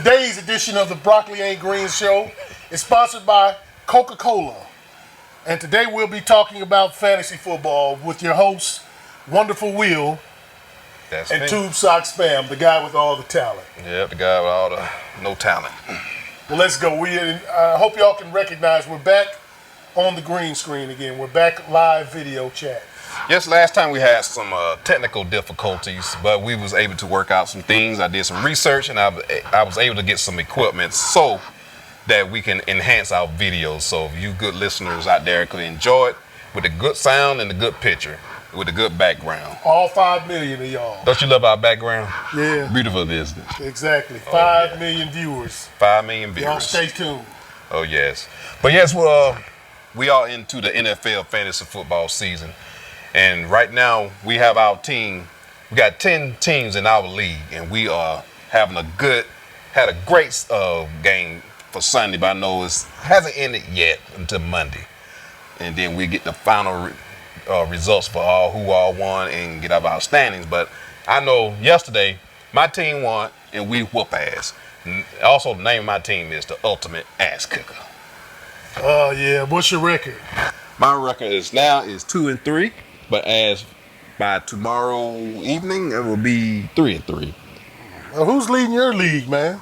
Today's edition of the Broccoli Ain't Green Show is sponsored by Coca-Cola. And today we'll be talking about fantasy football with your host, Wonderful Will, That's and me. Tube Sock Spam, the guy with all the talent. Yep, the guy with all the no talent. Well, let's go. I hope y'all can recognize we're back on the green screen again. We're back live video chat. Yes, last time we had some technical difficulties, but we was able to work out some things. I did some research, and I was able to get some equipment so that we can enhance our videos. So if you good listeners out there could enjoy it with a good sound and a good picture, with a good background. All 5 million of y'all. Don't you love our background? Yeah. Beautiful, isn't it? Exactly. 5 million viewers. 5 million viewers. Y'all stay tuned. Oh, yes. But yes, well, we are into the NFL fantasy football season. And right now, we have our team. We got 10 teams in our league, and we are having had a great game for Sunday, but I know it hasn't ended yet until Monday. And then we get the final results for who all won and get our standings. But I know yesterday, my team won, and we whoop ass. And also, the name of my team is the Ultimate Ass Kicker. Oh, yeah. What's your record? My record is 2-3. But as by tomorrow evening, it will be 3-3. Who's leading your league, man?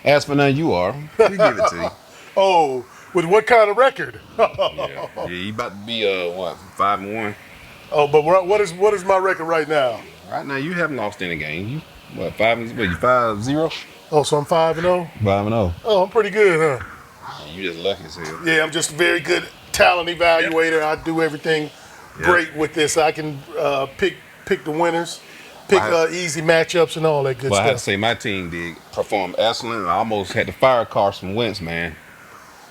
As for now, you are. We give it to you. Oh, with what kind of record? Yeah, you about to be 5-1. Oh, but what is my record right now? Right now, you haven't lost any game. You 5-0? Oh, so I'm 5-0. 5-0. Oh, I'm pretty good, huh? You just lucky as hell. Yeah, I'm just a very good talent evaluator. I do everything great with this. I can pick the winners, pick easy matchups and all that good Well, I stuff. have to say my team did perform excellent. I almost had to fire Carson Wentz, man.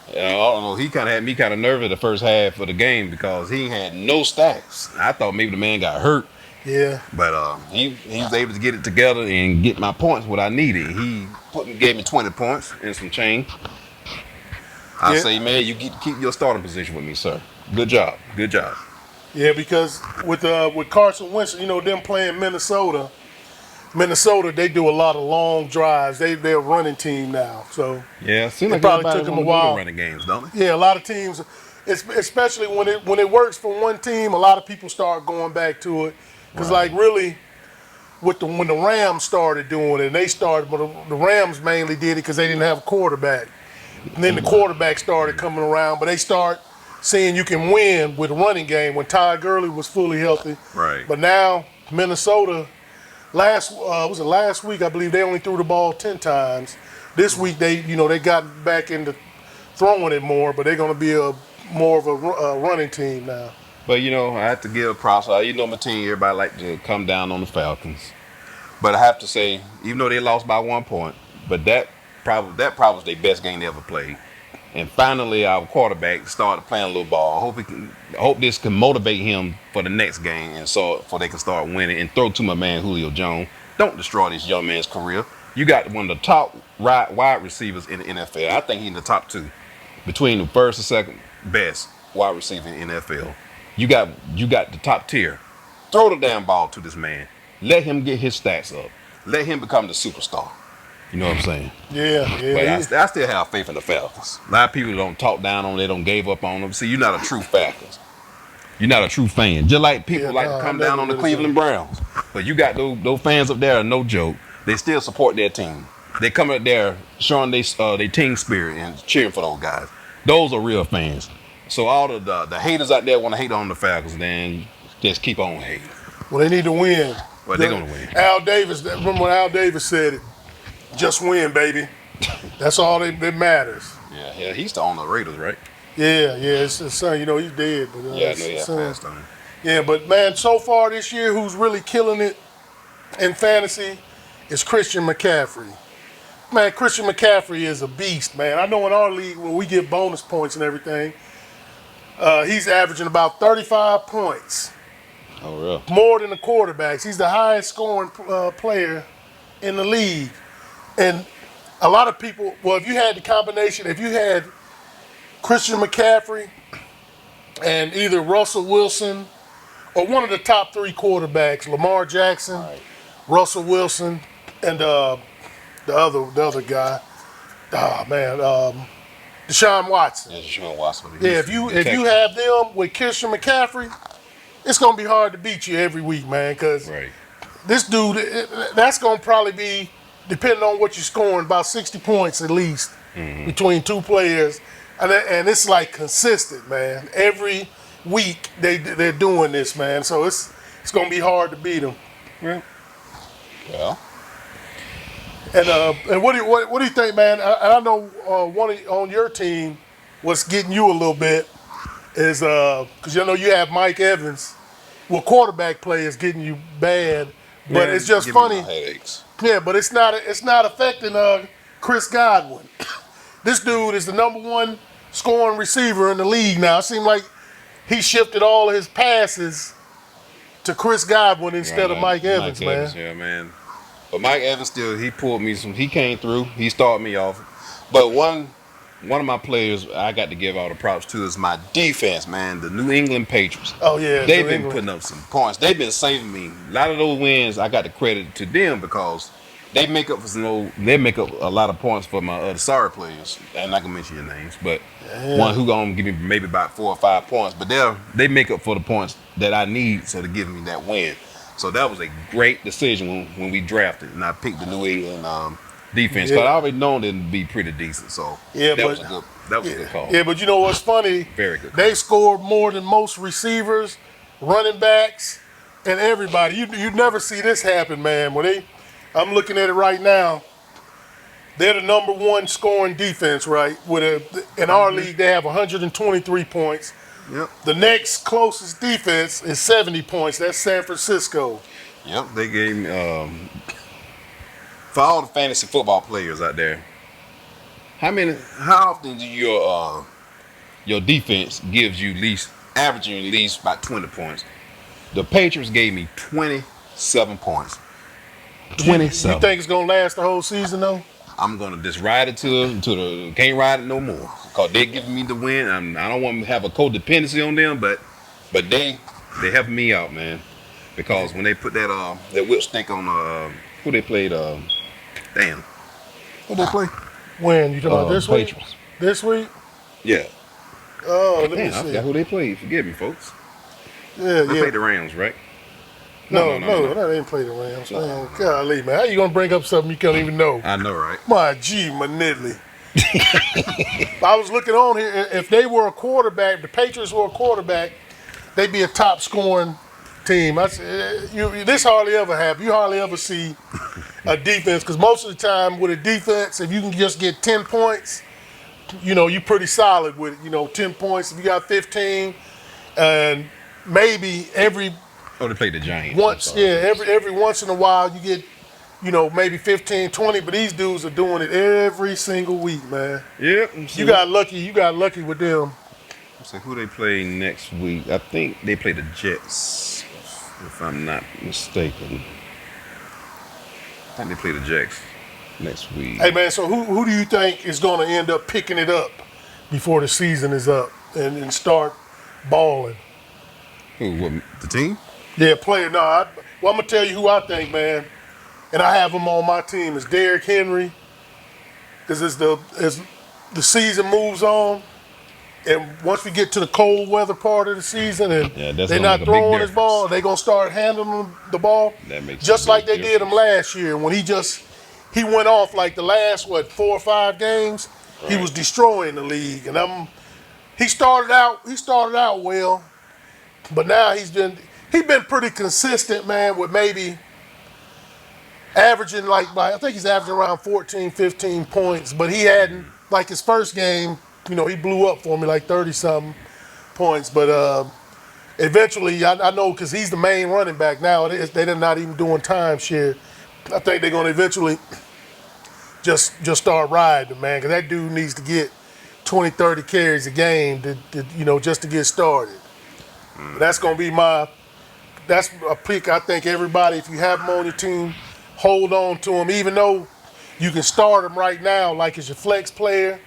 I don't know. He kind of had me kind of nervous the first half of the game because he had no stacks. I thought maybe the man got hurt. Yeah. But he was able to get it together and get my points what I needed. He gave me 20 points and some change. I say, man, you keep your starting position with me, sir. Good job. Good job. Yeah, because with Carson Wentz, them playing Minnesota, they do a lot of long drives. They're a running team now, so yeah, it seems like probably took them a while. Running games, don't they? Yeah, a lot of teams, especially when it works for one team, a lot of people start going back to it. Because really, when the Rams started doing it, the Rams mainly did it because they didn't have a quarterback, and then the quarterback started coming around, but they start seeing you can win with a running game when Ty Gurley was fully healthy. Right. But now Minnesota, last week I believe they only threw the ball 10 times. This week they got back into throwing it more, but they're going to be more of a running team now. But I have to give props. My team, everybody like to come down on the Falcons. But I have to say, even though they lost by 1 point, but that probably was their best game they ever played. And finally, our quarterback started playing a little ball. I hope this can motivate him for the next game, and so they can start winning. And throw to my man Julio Jones. Don't destroy this young man's career. You got one of the top wide receivers in the NFL. I think he's in the top 2, between the first and second best wide receiver in the NFL. You got the top tier. Throw the damn ball to this man. Let him get his stats up. Let him become the superstar. You know what I'm saying? Yeah. But I still have faith in the Falcons. A lot of people don't talk down on them. They don't gave up on them. See, you're not a true Falcons. You're not a true fan. Just like people to come down on the Cleveland Browns. But you got those fans up there are no joke. They still support their team. They come up there showing their team spirit and cheering for those guys. Those are real fans. So all of the haters out there want to hate on the Falcons, then just keep on hating. Well, they need to win. Well, they're going to win. Al Davis, remember when Al Davis said it? Just win, baby. That's all that matters. Yeah, he's still on the Raiders, right? Yeah, it's his son. He's dead. But, I know he passed on. Yeah, but man, so far this year, who's really killing it in fantasy is Christian McCaffrey. Man, Christian McCaffrey is a beast, man. I know in our league when we get bonus points and everything, he's averaging about 35 points. Oh, really? More than the quarterbacks. He's the highest scoring player in the league. And a lot of people, if you had the combination, if you had Christian McCaffrey and either Russell Wilson or one of the top 3 quarterbacks, Lamar Jackson, Russell Wilson, and the other guy. Oh man, Deshaun Watson. Yeah, Deshaun Watson. Yeah, if you have them with Christian McCaffrey, it's gonna be hard to beat you every week, man. Because Right. this dude, that's gonna probably be, depending on what you're scoring, about 60 points at least between two players, and it's like consistent, man. Every week they're doing this, man. So it's gonna be hard to beat them. Yeah. Well, And what do you think, man? I know on your team, what's getting you a little bit is because you know you have Mike Evans. Well, quarterback play is getting you bad, but yeah, it's just give me funny. my headaches. Yeah, but it's not affecting Chris Godwin. This dude is the #1 scoring receiver in the league now. It seems like he shifted all his passes to Chris Godwin instead of Mike Evans, man. Yeah, man. But Mike Evans still, he pulled me some. He came through. He started me off. But one of my players I got to give all the props to is my defense, man. The New England Patriots. Oh yeah, They've New been England. putting up some points. They've been saving me. A lot of those wins, I got to credit to them because they make up a lot of points for my other sorry players. I'm not gonna mention your names, but one who gonna give me maybe about 4 or 5 points. But they make up for the points that I need so to give me that win. So that was a great decision when we drafted, and I picked the New England defense. Because I already known them to be pretty decent. So that was a good call. Yeah, but you know what's funny? Very good call. They scored more than most receivers, running backs, and everybody. You never see this happen, man. I'm looking at it right now. They're the #1 scoring defense, right? In our league, they have 123 points. Yep. The next closest defense is 70 points. That's San Francisco. Yep. They gave me for all the fantasy football players out there. How often do your defense gives you averaging at least about 20 points? The Patriots gave me 27 points. 27. You think it's gonna last the whole season though? I'm gonna just ride it to the can't ride it no more. Cause they're giving me the win. I don't want to have a codependency on them, but they helping me out, man. Because when they put that whip stink on who they played damn. Who they play? When you talking about this week? Patriots. This week? Yeah. Oh, let me Damn, I see. forgot who they played. Forgive me, folks. Yeah, They played the Rams, right? No, they didn't play the Rams. Man, golly, man, how you gonna bring up something you can't even know? I know, right? My G, Manidley. I was looking on here. If they were a quarterback, the Patriots were a quarterback, they'd be a top scoring team. This hardly ever happens. You hardly ever see a defense because most of the time with a defense, if you can just get 10 points, you're pretty solid with it. 10 points. If you got 15, and maybe every they played the Giants. every once in a while you get, maybe 15, 20, but these dudes are doing it every single week, man. Yep. You got lucky with them. So who they play next week? I think they play the Jets, if I'm not mistaken. I think they play the Jets next week. Hey man, so who do you think is going to end up picking it up before the season is up and start balling? Who? What, the team? Yeah, player. No, I'm gonna tell you who I think, man, and I have him on my team is Derrick Henry, because as the season moves on, and once we get to the cold weather part of the season, and they're not throwing his ball, they're gonna start handling the ball, that makes just like they did him last year when he went off like the last 4 or 5 games, right. He was destroying the league, and he started out well, but now he's been pretty consistent, man, with maybe averaging I think he's averaging around 14, 15 points, but he hadn't, like his first game, he blew up for me like 30-something points, but eventually, I know because he's the main running back now, they're not even doing timeshare. I think they're going to eventually just start riding, man, because that dude needs to get 20, 30 carries a game to just to get started. That's going to be that's a pick I think everybody, if you have him on your team, hold on to him, even though you can start him right now like as your flex player,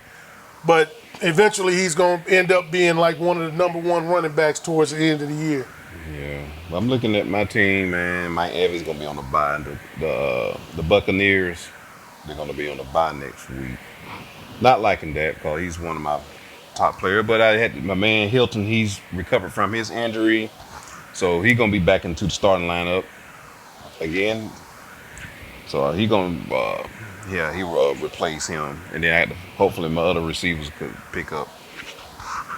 but eventually he's going to end up being like one of the #1 running backs towards the end of the year. Yeah. Well, I'm looking at my team, man. Mike Evans going to be on the bye. The Buccaneers, they're gonna be on the bye next week. Not liking that because he's one of my top players. But I had my man Hilton. He's recovered from his injury, so he's gonna be back into the starting lineup again. So he gonna, he replace him, and then hopefully my other receivers could pick up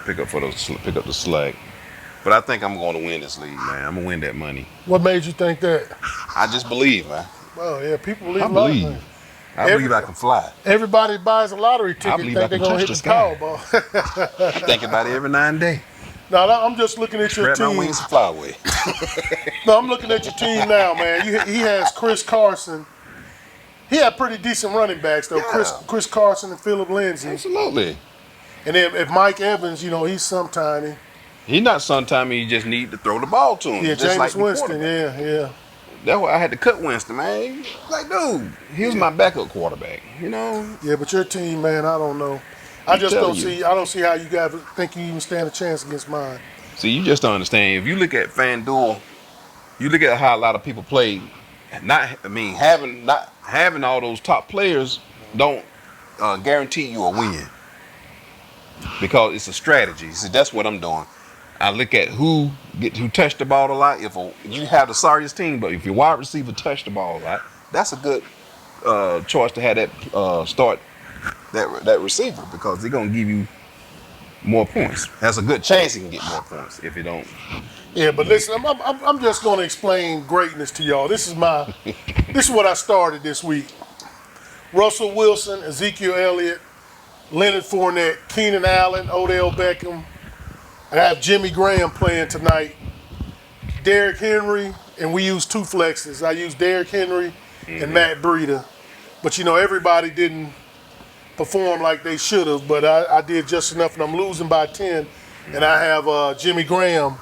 the slack. But I think I'm going to win this league, man. I'm gonna win that money. What made you think that? I just believe, man. Oh yeah, people believe I a lot of believe. things. I believe I can fly. Everybody buys a lottery ticket, believe think I they're can gonna hit touch the the sky. Powerball. I think about it every night and day. No, I'm just looking at your Spread my team. wings and fly away. No, I'm looking at your team now, man. He has Chris Carson. He had pretty decent running backs though. Yeah. Chris Carson and Philip Lindsay. Absolutely. And then if Mike Evans, he's sometime. He's not sometime you just need to throw the ball to him. Yeah, just Jameis like the Winston. quarterback. Yeah. That's why I had to cut Winston, man. Like, dude, he was my backup quarterback. Yeah, but your team, man, I don't know. I just don't see. I don't see how you guys think you even stand a chance against mine. See, you just don't understand. If you look at FanDuel, you look at how a lot of people play. Not having all those top players don't guarantee you a win because it's a strategy. See, that's what I'm doing. I look at who touched the ball a lot. If you have the sorriest team, but if your wide receiver touched the ball a lot, that's a good choice to have that start that receiver because they're gonna give you more points. That's a good chance he can get more points if you don't. Yeah, but listen, I'm just going to explain greatness to y'all. This is what I started this week. Russell Wilson, Ezekiel Elliott, Leonard Fournette, Keenan Allen, Odell Beckham. I have Jimmy Graham playing tonight. Derrick Henry, and we use two flexes. I use Derrick Henry and Matt Breida. But everybody didn't perform like they should have, but I did just enough, and I'm losing by 10. And I have Jimmy Graham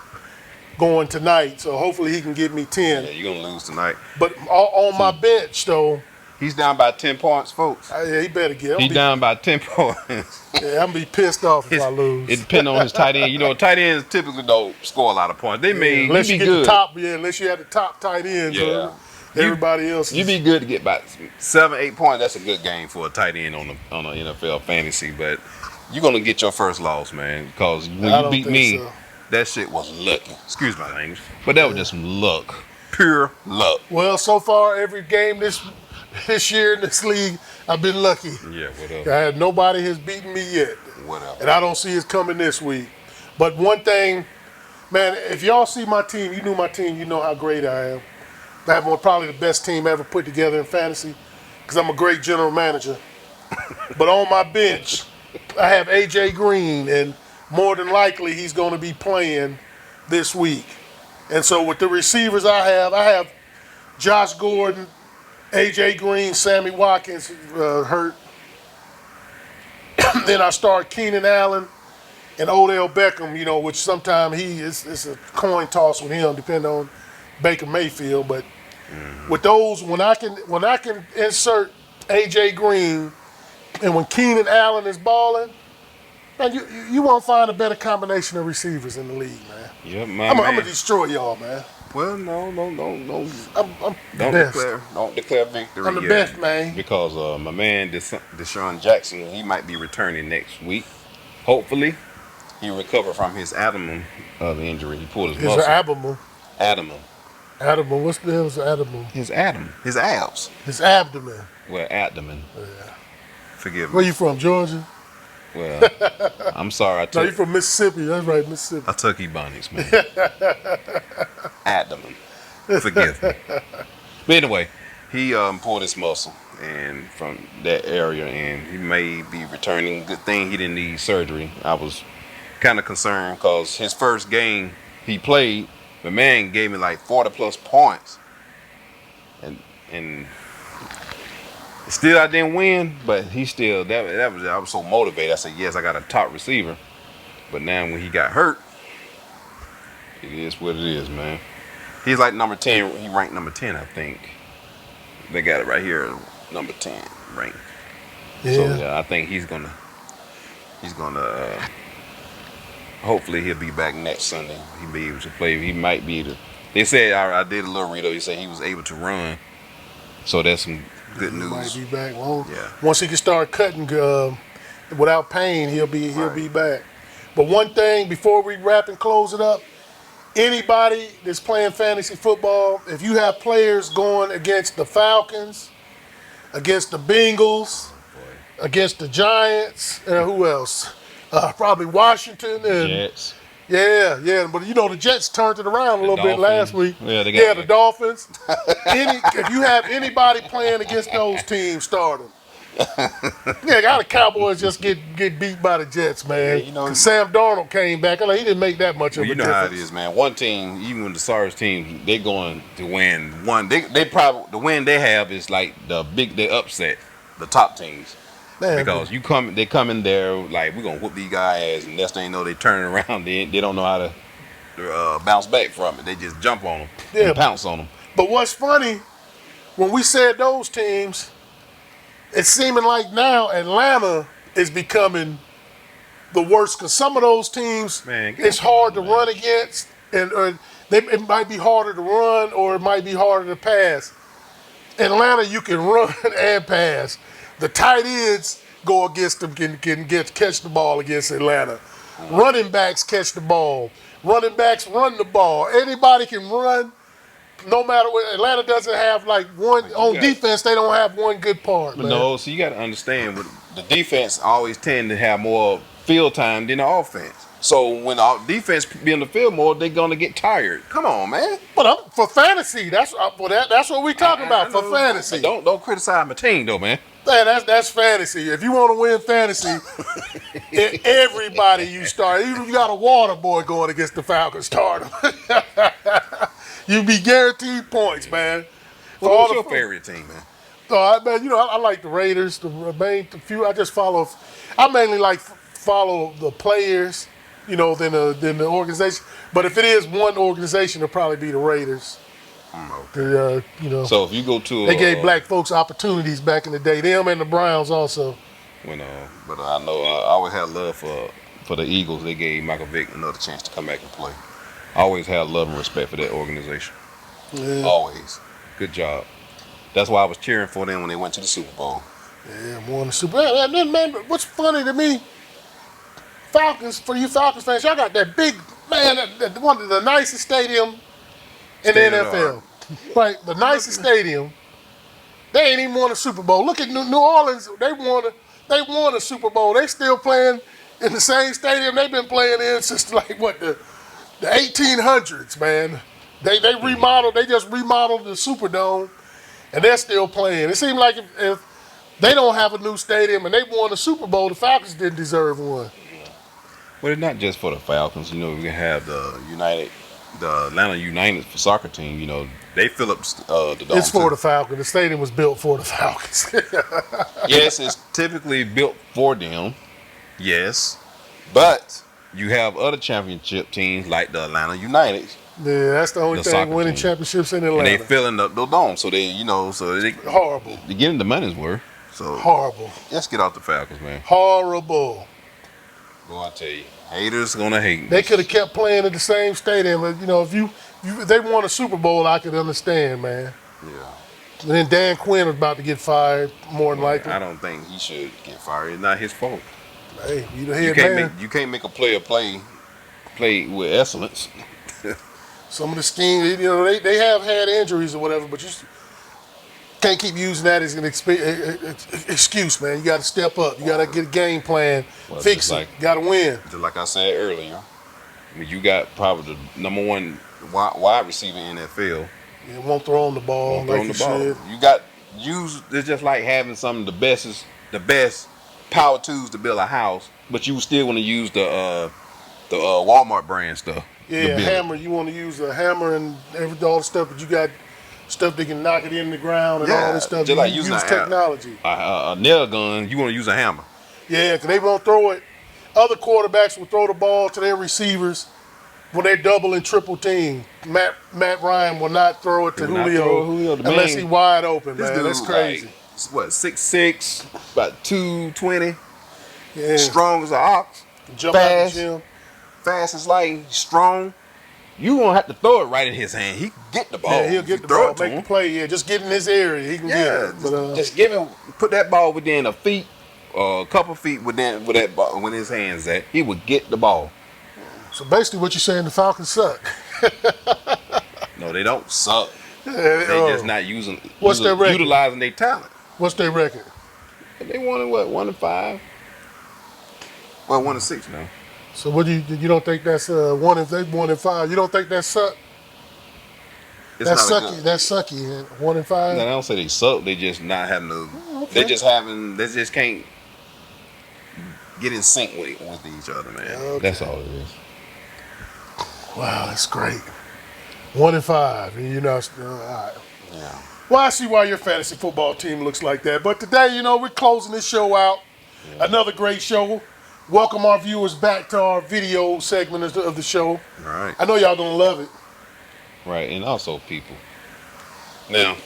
going tonight, so hopefully he can give me 10. Yeah, you're gonna lose tonight. But on my bench, though, He's down by 10 points, folks. yeah, he better get. He's down by 10 points. Yeah, I'm gonna be pissed off if I lose. It depends on his tight end. Tight ends typically don't score a lot of points. They may unless you you be get good. the top, unless you have the top tight ends. Yeah. Everybody else. You be good to get about 7-8 points. That's a good game for a tight end on a NFL fantasy. But you're gonna get your first loss, man, because when I you don't beat think me, so. that shit was lucky. Excuse my language, but that was just some luck, pure luck. Well, so far every game this year in this league, I've been lucky. Yeah, Nobody has beaten me yet. whatever. And I don't see it coming this week. But one thing, man, if y'all see my team, you knew my team, you know how great I am. I have probably the best team ever put together in fantasy because I'm a great general manager. But on my bench, I have A.J. Green, and more than likely he's going to be playing this week. And so with the receivers I have Josh Gordon, A.J. Green, Sammy Watkins hurt. Then I start Keenan Allen and Odell Beckham, which sometimes it's a coin toss with him, depending on Baker Mayfield. But with those, when I can insert A.J. Green, and when Keenan Allen is balling, man, you won't find a better combination of receivers in the league, man. Yep, man. I'm gonna destroy y'all, man. Well, no. I'm Don't best. declare victory. I'm the yet, best, man. Because my man Deshaun Jackson, he might be returning next week. Hopefully, he recovered from his abdomen injury. He pulled his It's an muscle. abdomen. Abdomen. Abdomen. What's the hell is abdomen? His abs. His abdomen. Well, abdomen. Yeah. Forgive Where me. you from? Georgia? Well, I'm sorry. No, you from Mississippi. That's right, Mississippi. I took Ebonics, man. Abdomen. Forgive me. But anyway, he pulled his muscle and from that area, and he may be returning. Good thing he didn't need surgery. I was kind of concerned because his first game he played, the man gave me like 40 plus points, and still I didn't win, but he still that was I was so motivated. I said, yes, I got a top receiver. But now when he got hurt, it is what it is, man. He's like number 10. He ranked number 10, I think. They got it right here, number 10 ranked. Yeah. So yeah, I think he's gonna hopefully he'll be back next Sunday. He'll be able to play. He might be able to. They said I did a little read. He said he was able to run. So that's some Good He might news. be back. Well, Yeah. once he can start cutting without pain, he'll be back. But one thing before we wrap and close it up, anybody that's playing fantasy football, if you have players going against the Falcons, against the Bengals, against the Giants, and who else? Probably Washington and Jets. yeah. But you know the Jets turned it around a little bit last Dolphins. week. Yeah, they got the Dolphins. If you have anybody playing against those teams, start them. Yeah, got the Cowboys just get beat by the Jets, man. Yeah, you know- 'Cause Sam Darnold came back. He didn't make that much of You a know difference. how it is, man. One team, even when the sorriest team, they going to win one. They probably the win they have is like they upset the top teams Man, because they come in there like we're gonna whoop these guys ass, and next thing you know they turn around, they don't know how to bounce back from it. They just jump on them and pounce on them. But what's funny, when we said those teams, it's seeming like now Atlanta is becoming the worst because some of those teams, Man, it's hard to run against, and it might be harder to run or it might be harder to pass. Atlanta, you can run and pass. The tight ends go against them, can catch the ball against Atlanta. Running backs catch the ball. Running backs run the ball. Anybody can run. No matter what, Atlanta doesn't have like one on defense. They don't have one good part. Man. No, so you got to understand, the defense always tend to have more field time than the offense. So when our defense be in the field more, they're gonna get tired. Come on, man. But for fantasy, that's what we talking about for fantasy. Don't criticize my team though, man. Man, that's fantasy. If you want to win fantasy, everybody you start, even if you got a water boy going against the Falcons, start him. You be guaranteed points, man. What's your favorite team, man? I like the Raiders. The few I just follow. I mainly follow the players, than the organization. But if it is one organization, it'll probably be the Raiders. Okay. So if you go to they gave black folks opportunities back in the day. Them and the Browns also. But I know I always had love for the Eagles. They gave Michael Vick another chance to come back and play. I always had love and respect for that organization. Yeah. Always. Good job. That's why I was cheering for them when they went to the Super Bowl. Yeah, won the Super Bowl. And then, man, what's funny to me, for you Falcons fans, y'all got that big, man, one of the nicest stadium in the NFL. Right, the nicest stadium. They ain't even won a Super Bowl. Look at New Orleans. They won a Super Bowl. They still playing in the same stadium they've been playing in since the 1800s, man. They remodeled. They just remodeled the Superdome, and they're still playing. It seems like if they don't have a new stadium and they won a Super Bowl, the Falcons didn't deserve one. Well, it's not just for the Falcons. We can have the Atlanta United for soccer team. They fill up the dome. It's for the Falcons. The stadium was built for the Falcons. Yes, it's typically built for them. Yes, but you have other championship teams like the Atlanta United. Yeah, that's the only thing winning championships in Atlanta. And they filling up the dome, so they horrible. They getting the money's worth. So horrible. Let's get off the Falcons, man. Horrible. Boy, I tell you, haters gonna hate. They could have kept playing at the same stadium. If they won a Super Bowl, I could understand, man. Yeah. And then Dan Quinn was about to get fired, more than likely. I don't think he should get fired. It's not his fault. Hey, you the head man. You can't make a player play with excellence. Some of the schemes, they have had injuries or whatever, but you can't keep using that as an excuse, man. You got to step up. You got to get a game plan, fix it. You got to win. Just like I said earlier, you got probably the number one wide receiver in the NFL. You won't throw on the ball like you should. It's just like having some of the best power tools to build a house, but you still want to use the Walmart brand stuff. Yeah, hammer. You want to use a hammer and all the stuff, but you got stuff that can knock it in the ground and all this stuff. Just like using technology. A nail gun, you want to use a hammer. Yeah, because they won't throw it. Other quarterbacks will throw the ball to their receivers when they're double and triple team. Matt Ryan will not throw it to Julio unless he's wide open, man. That's crazy. Like, 6'6", about 220. Yeah. Strong as an ox. Jump out the gym. Fast as lightning. Strong. You won't have to throw it right in his hand. He can get the ball. Yeah, he'll If you get the throw ball, it to make the him. play. Yeah, just get in his area. He can get Yeah, it. But just give him, put that ball within a feet, a couple feet within with that ball, when his hands at. He would get the ball. so basically, what you're saying, the Falcons suck. No, they don't suck. Yeah, They just not using, What's their record? utilizing their talent. What's their record? They won what, 1-5? Well, 1-6 now. So what do you don't think that's one if they 1-5? You don't think that's suck? It's That's not a sucky. good- That's sucky. 1-5. No, I don't say they suck. They just not having the. okay. They just can't get in sync with each other, man. Okay. That's all it is. Wow, that's great. 1-5, and all right. Yeah. Well, I see why your fantasy football team looks like that. But today, we're closing this show out. Yeah. Another great show. Welcome our viewers back to our video segment of the show. All right. I know y'all gonna love it. Right, and also people. Now,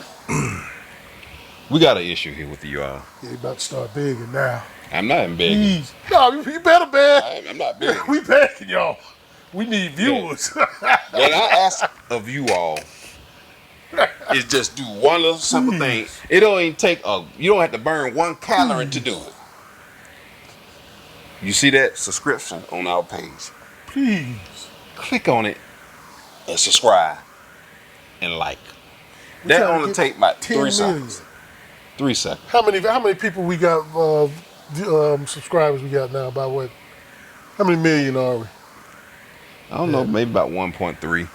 we got an issue here with you all. Yeah, you about to start begging now. I'm not even begging. Please. No, you better beg. I'm not begging. We begging y'all. We need viewers. What I ask of you all is just do one little simple thing. It don't even take you don't have to burn 1 calorie to do it. You see that subscription on our page? Please. Click on it and subscribe and like. That trying to only get take about 10 3 million. seconds. 3 seconds. How many people we got subscribers we got now? By what? How many million are we? I don't know, maybe about 1.3.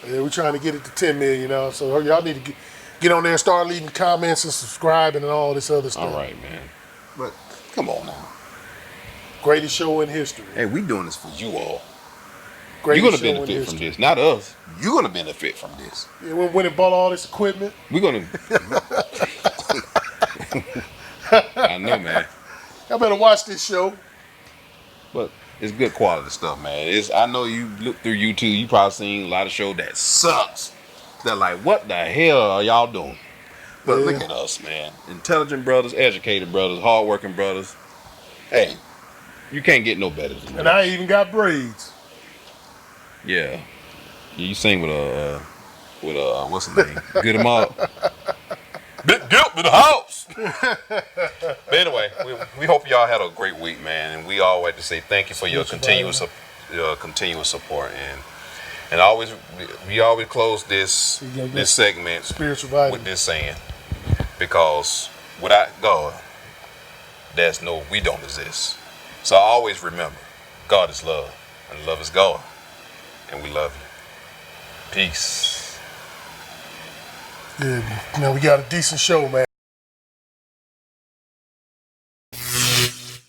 Yeah, we're trying to get it to 10 million now. So y'all need to get on there and start leaving comments and subscribing and all this other stuff. All right, man. But come on now. Greatest show in history. Hey, we doing this for you all. Greatest You're gonna show in benefit from history. this, not us. You're gonna benefit from this. Yeah, when it bought all this equipment. We're gonna. I know, man. Y'all better watch this show. But it's good quality stuff, man. I know you look through YouTube, you probably seen a lot of shows that sucks. They're like, what the hell are y'all doing? But Yeah. look at us, man. Intelligent brothers, educated brothers, hardworking brothers. Hey, you can't get no better than And that. I ain't even got braids. Yeah. You sing with what's the name? Good 'em up. Big guilt in the house. But anyway, we hope y'all had a great week, man, and we always like to say thank you for your continuous support, and always we always close this segment Spiritual vitamin. with this saying, because without God, we don't exist. So always remember, God is love, and love is God, and we love you. Peace. Yeah, we got a decent show, man.